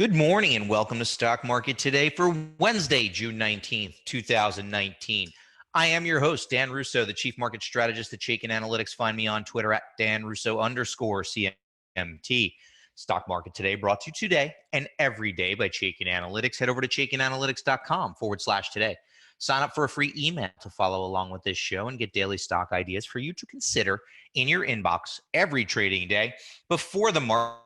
Good morning and welcome to Stock Market Today for Wednesday, June 19th, 2019. I am your host, Dan Russo, the Chief Market Strategist at Chaikin Analytics. Find me on Twitter at DanRusso_CMT. Stock Market Today brought to you today and every day by Chaikin Analytics. Head over to ChaikinAnalytics.com/today. Sign up for a free email to follow along with this show and get daily stock ideas for you to consider in your inbox every trading day before the market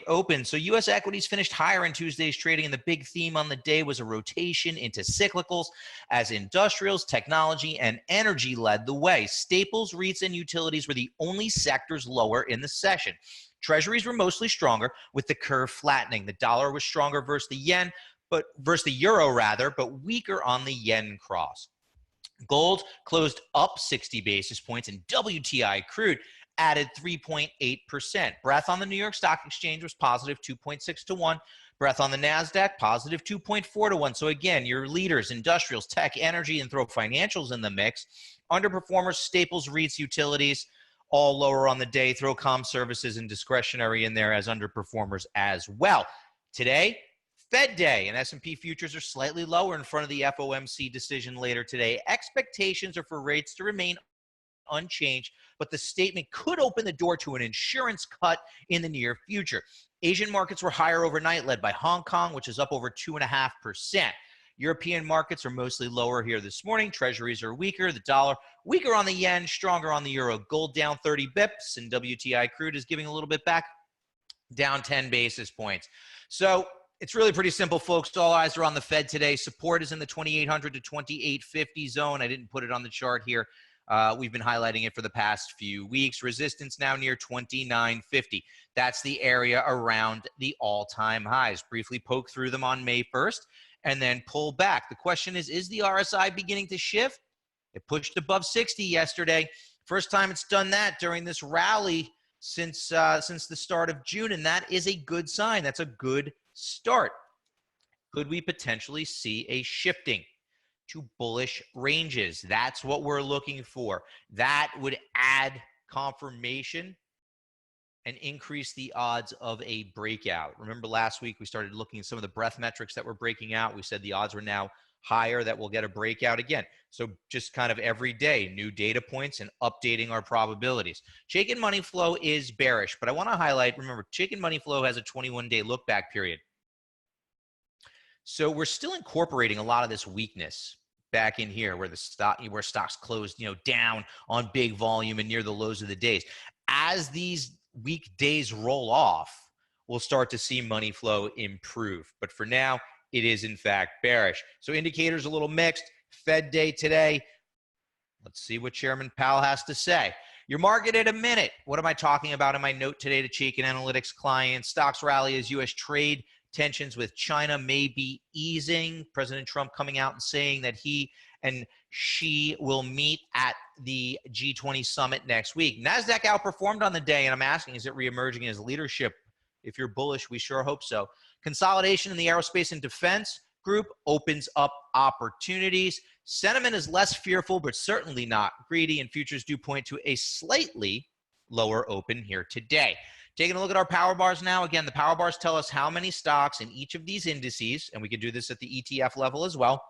open. So U.S. equities finished higher in Tuesday's trading, and the big theme on the day was a rotation into cyclicals as industrials, technology, and energy led the way. Staples, REITs, and utilities were the only sectors lower in the session. Treasuries were mostly stronger, with the curve flattening. The dollar was stronger versus the yen, versus the euro rather, but weaker on the yen cross. Gold closed up 60 basis points, and WTI crude added 3.8%. Breadth on the New York Stock Exchange was positive 2.6 to 1. Breadth on the Nasdaq, positive 2.4 to 1. So again, your leaders, industrials, tech, energy, and throw financials in the mix. Underperformers, staples, REITs, utilities, all lower on the day. Throw comm services and discretionary in there as underperformers as well. Today, Fed Day, and S&P futures are slightly lower in front of the FOMC decision later today. Expectations are for rates to remain unchanged, but the statement could open the door to an insurance cut in the near future. Asian markets were higher overnight, led by Hong Kong, which is up over 2.5%. European markets are mostly lower here this morning. Treasuries are weaker. The dollar weaker on the yen, stronger on the euro. Gold down 30 bips, and WTI crude is giving a little bit back, down 10 basis points. So it's really pretty simple, folks. All eyes are on the Fed today. Support is in the 2,800 to 2,850 zone. I didn't put it on the chart here. We've been highlighting it for the past few weeks. Resistance now near 2950. That's the area around the all-time highs. Briefly poke through them on May 1st and then pull back. The question is the RSI beginning to shift? It pushed above 60 yesterday. First time it's done that during this rally since the start of June, and that is a good sign. That's a good start. Could we potentially see a shifting to bullish ranges? That's what we're looking for. That would add confirmation and increase the odds of a breakout. Remember last week we started looking at some of the breadth metrics that were breaking out. We said the odds were now higher that we'll get a breakout again. So just kind of every day, new data points and updating our probabilities. Chaikin money flow is bearish, but I want to highlight, remember, Chaikin money flow has a 21-day look back period. So we're still incorporating a lot of this weakness back in here where stocks closed, down on big volume and near the lows of the days. As these weak days roll off, we'll start to see money flow improve. But for now, it is in fact bearish. So indicators a little mixed. Fed Day today. Let's see what Chairman Powell has to say. Your market at a minute. What am I talking about in my note today to Chaikin Analytics clients? Stocks rally as U.S. trade tensions with China may be easing. President Trump coming out and saying that he and she will meet at the G20 summit next week. Nasdaq outperformed on the day, and I'm asking, is it reemerging as leadership? If you're bullish, we sure hope so. Consolidation in the aerospace and defense group opens up opportunities. Sentiment is less fearful, but certainly not greedy, and futures do point to a slightly lower open here today. Taking a look at our power bars now. Again, the power bars tell us how many stocks in each of these indices, and we can do this at the ETF level as well,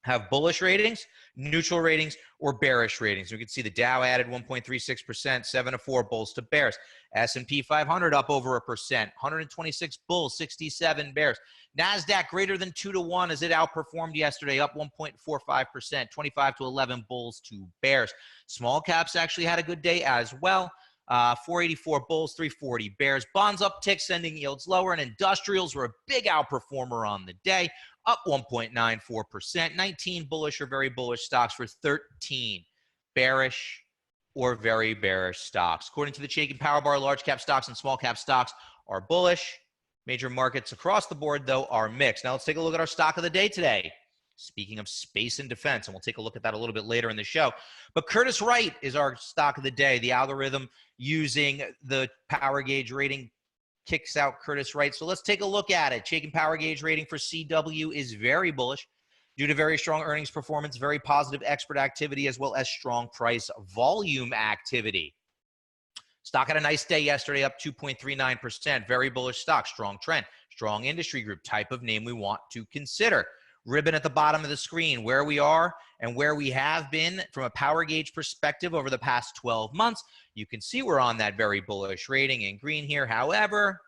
have bullish ratings, neutral ratings, or bearish ratings. We can see the Dow added 1.36%, 7 to 4 bulls to bears. S&P 500 up over 1%, 126 bulls, 67 bears. Nasdaq greater than 2 to 1 as it outperformed yesterday, up 1.45%, 25 to 11 bulls to bears. Small caps actually had a good day as well. 484 bulls, 340 bears. Bonds uptick, sending yields lower, and industrials were a big outperformer on the day, up 1.94%. 19 bullish or very bullish stocks for 13 bearish or very bearish stocks. According to the Chaikin Power Bar, large cap stocks and small cap stocks are bullish. Major markets across the board, though, are mixed. Now let's take a look at our stock of the day today. Speaking of space and defense, and we'll take a look at that a little bit later in the show. But Curtiss-Wright is our stock of the day. The algorithm using the power gauge rating kicks out Curtiss-Wright. So let's take a look at it. Chaikin power gauge rating for CW is very bullish due to very strong earnings performance, very positive expert activity, as well as strong price volume activity. Stock had a nice day yesterday, up 2.39%. Very bullish stock, strong trend. strong industry group, type of name we want to consider. Ribbon at the bottom of the screen, where we are and where we have been from a power gauge perspective over the past 12 months. You can see we're on that very bullish rating in green here. However,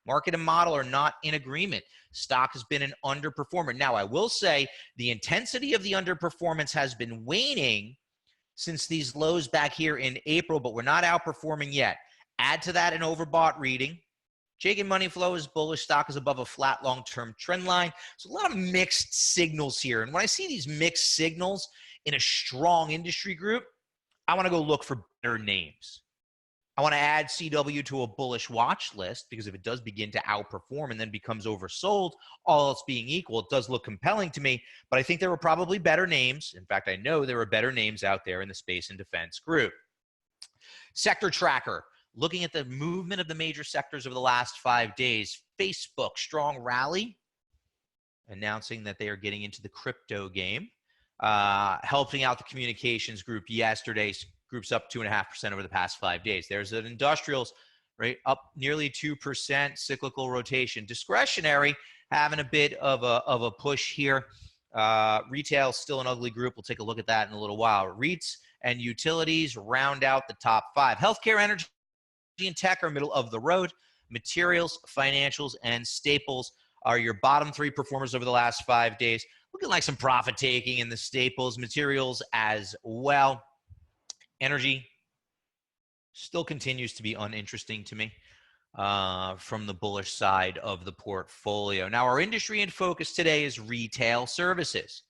market and model are not in agreement. Stock has been an underperformer. Now, I will say the intensity of the underperformance has been waning since these lows back here in April, but we're not outperforming yet. Add to that an overbought reading. Chaikin money flow is bullish. Stock is above a flat long-term trend line. So a lot of mixed signals here. And when I see these mixed signals in a strong industry group, I want to go look for better names. I want to add CW to a bullish watch list because if it does begin to outperform and then becomes oversold, all else being equal, it does look compelling to me. But I think there were probably better names. In fact, I know there were better names out there in the space and defense group. Sector tracker. Looking at the movement of the major sectors over the last 5 days, Facebook, strong rally, announcing that they are getting into the crypto game, helping out the communications group yesterday. Group's up 2.5% over the past 5 days. There's an industrials, right, up nearly 2%, cyclical rotation. Discretionary, having a bit of a push here. Retail, still an ugly group. We'll take a look at that in a little while. REITs and utilities round out the top 5. Healthcare, energy, and tech are middle of the road. Materials, financials, and staples are your bottom 3 performers over the last 5 days. Looking like some profit taking in the staples, materials as well. Energy still continues to be uninteresting to me from the bullish side of the portfolio. Now, our industry in focus today is retail services.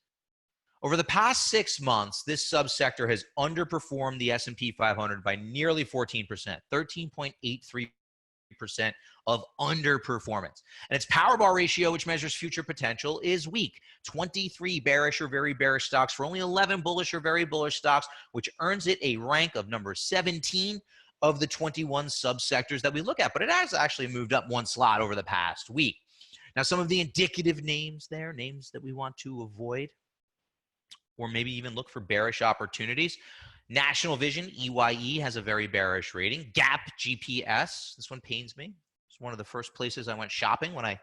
Over the past 6 months, this subsector has underperformed the S&P 500 by nearly 14%, 13.83% of underperformance. And its power bar ratio, which measures future potential, is weak. 23 bearish or very bearish stocks for only 11 bullish or very bullish stocks, which earns it a rank of number 17 of the 21 subsectors that we look at. But it has actually moved up 1 slot over the past week. Now, some of the indicative names there, names that we want to avoid, or maybe even look for bearish opportunities. National Vision, EYE, has a very bearish rating. Gap GPS, this one pains me. It's one of the first places I went shopping when I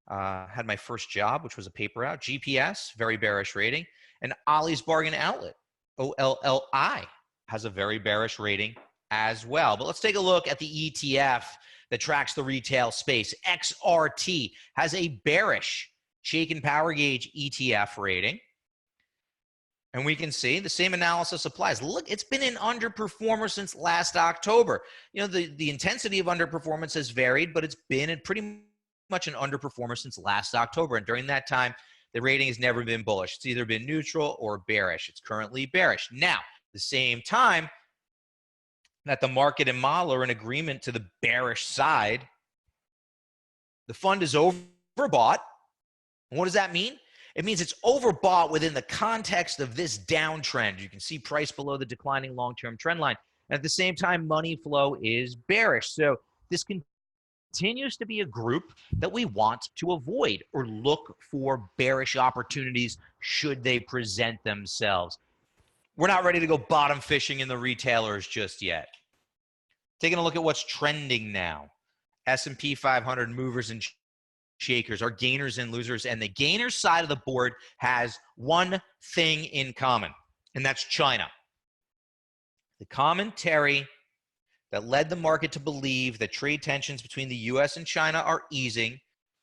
had my first job, which was a paper route. GPS, very bearish rating. And Ollie's Bargain Outlet, OLLI, has a very bearish rating as well. But let's take a look at the ETF that tracks the retail space. XRT has a bearish Chaikin Power Gauge ETF rating. And we can see the same analysis applies. Look, it's been an underperformer since last October. You know, the intensity of underperformance has varied, but it's been pretty much an underperformer since last October. And during that time, the rating has never been bullish. It's either been neutral or bearish. It's currently bearish. Now, at the same time that the market and model are in agreement to the bearish side, the fund is overbought. And what does that mean? It means it's overbought within the context of this downtrend. You can see price below the declining long-term trend line. And at the same time, money flow is bearish. So this continues to be a group that we want to avoid or look for bearish opportunities should they present themselves. We're not ready to go bottom fishing in the retailers just yet. Taking a look at what's trending now. S&P 500 movers and shakers are gainers and losers, and the gainers side of the board has one thing in common, and that's China. The commentary that led the market to believe that trade tensions between the U.S. and China are easing,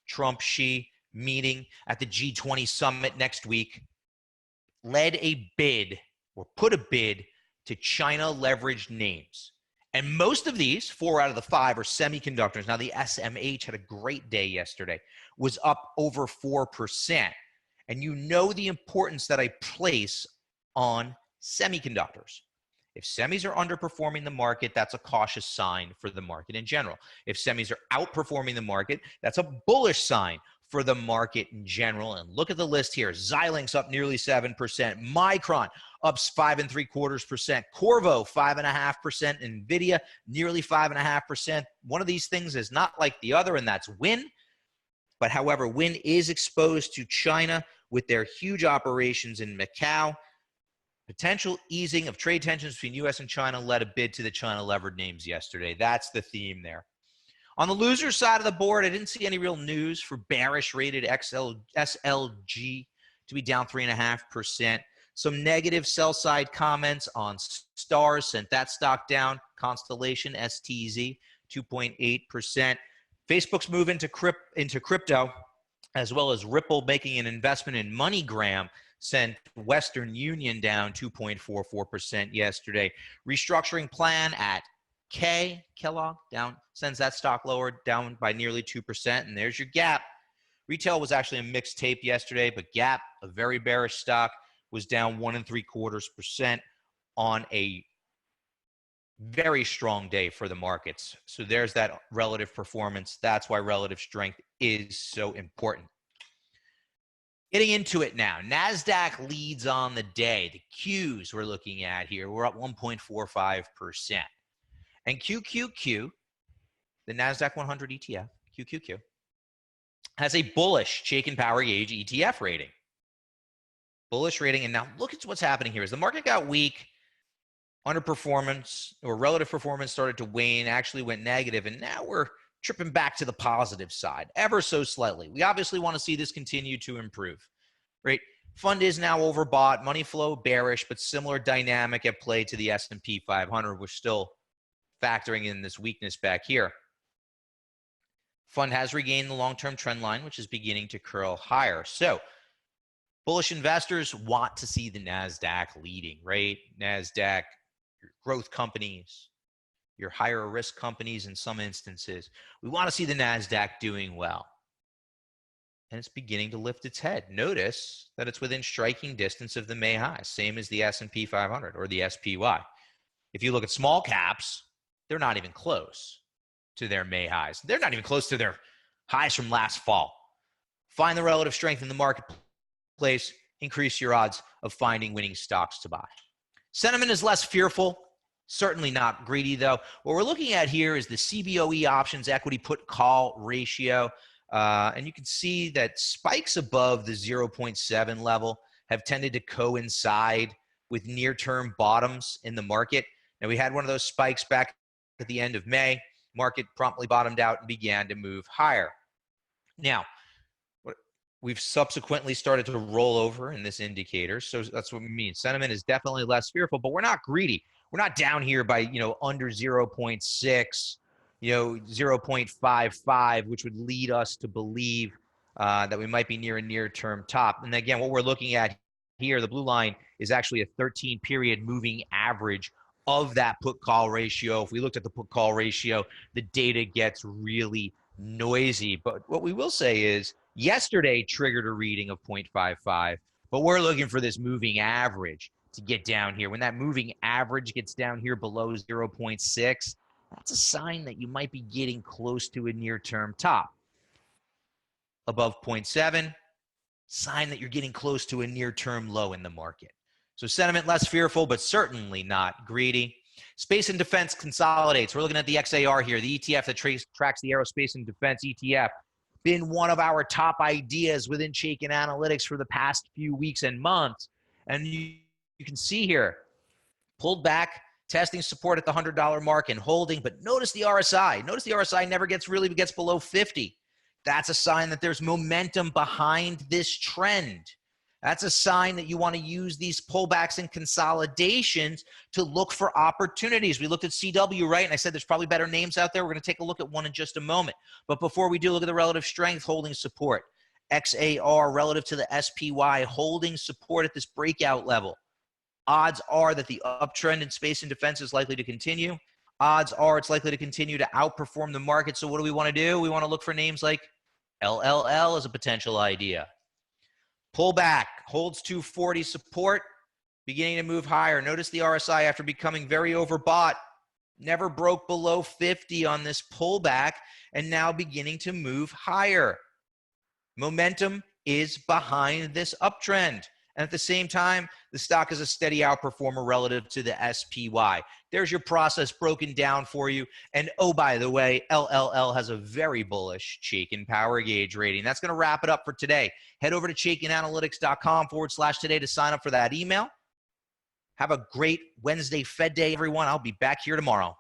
Trump-Xi meeting at the G20 summit next week, led a bid or put a bid to China-leveraged names. And most of these, 4 out of the 5, are semiconductors. Now, the SMH had a great day yesterday, was up over 4%. And you know the importance that I place on semiconductors. If semis are underperforming the market, that's a cautious sign for the market in general. If semis are outperforming the market, that's a bullish sign for the market in general. And look at the list here. Xilinx up nearly 7%. Micron up 5.75%. Qorvo 5.5%. NVIDIA nearly 5.5%. One of these things is not like the other, and that's Win. But however, Win is exposed to China with their huge operations in Macau. Potential easing of trade tensions between U.S. and China led a bid to the China-levered names yesterday. That's the theme there. On the loser side of the board, I didn't see any real news for bearish rated SLG to be down 3.5%. Some negative sell side comments on Stars sent that stock down. Constellation, STZ, 2.8%. Facebook's move into crypto, as well as Ripple making an investment in MoneyGram, sent Western Union down 2.44% yesterday. Restructuring plan at Kellogg down, sends that stock lower, down by nearly 2%. And there's your Gap. Retail was actually a mixed tape yesterday, but Gap, a very bearish stock, was down 1.75% on a very strong day for the markets. So there's that relative performance. That's why relative strength is so important. Getting into it now, Nasdaq leads on the day. The Qs we're looking at here, we're up 1.45%. And QQQ, the Nasdaq 100 ETF, QQQ, has a bullish Chaikin Power Gauge ETF rating. Bullish rating. And now look at what's happening here. As the market got weak, underperformance or relative performance started to wane, actually went negative, and now we're tripping back to the positive side ever so slightly. We obviously want to see this continue to improve, right? Fund is now overbought, money flow bearish, but similar dynamic at play to the S&P 500. We're still factoring in this weakness back here. Fund has regained the long-term trend line, which is beginning to curl higher. So bullish investors want to see the Nasdaq leading, right? Nasdaq, your growth companies, your higher risk companies in some instances. We want to see the Nasdaq doing well. And it's beginning to lift its head. Notice that it's within striking distance of the May high, same as the S&P 500 or the SPY. If you look at small caps, they're not even close to their May highs. They're not even close to their highs from last fall. Find the relative strength in the marketplace, increase your odds of finding winning stocks to buy. Sentiment is less fearful, certainly not greedy though. What we're looking at here is the CBOE options equity put call ratio. And you can see that spikes above the 0.7 level have tended to coincide with near-term bottoms in the market. Now, we had one of those spikes back at the end of May. Market promptly bottomed out and began to move higher. Now, we've subsequently started to roll over in this indicator. So that's what we mean. Sentiment is definitely less fearful, but we're not greedy. We're not down here by, under 0.6, 0.55, which would lead us to believe that we might be near a near-term top. And again, what we're looking at here, the blue line is actually a 13-period moving average of that put-call ratio. If we looked at the put-call ratio, the data gets really noisy. But what we will say is yesterday triggered a reading of 0.55, but we're looking for this moving average to get down here. When that moving average gets down here below 0.6, that's a sign that you might be getting close to a near-term top. Above 0.7, sign that you're getting close to a near-term low in the market. So sentiment less fearful, but certainly not greedy. Space and defense consolidates. We're looking at the XAR here, the ETF that tracks the aerospace and defense ETF. Been one of our top ideas within Chaikin Analytics for the past few weeks and months. And you can see here, pulled back, testing support at the $100 mark and holding, but notice the RSI. Notice the RSI never gets below 50. That's a sign that there's momentum behind this trend. That's a sign that you want to use these pullbacks and consolidations to look for opportunities. We looked at CW, right? And I said there's probably better names out there. We're going to take a look at one in just a moment. But before we do, look at the relative strength holding support. XAR relative to the SPY holding support at this breakout level. Odds are that the uptrend in space and defense is likely to continue. Odds are it's likely to continue to outperform the market. So what do we want to do? We want to look for names like LLL as a potential idea. Pullback, holds 240 support, beginning to move higher. Notice the RSI after becoming very overbought, never broke below 50 on this pullback, and now beginning to move higher. Momentum is behind this uptrend. And at the same time, the stock is a steady outperformer relative to the SPY. There's your process broken down for you. And oh, by the way, LLL has a very bullish Chaikin Power Gauge rating. That's going to wrap it up for today. Head over to ChaikinAnalytics.com/today to sign up for that email. Have a great Wednesday Fed day, everyone. I'll be back here tomorrow.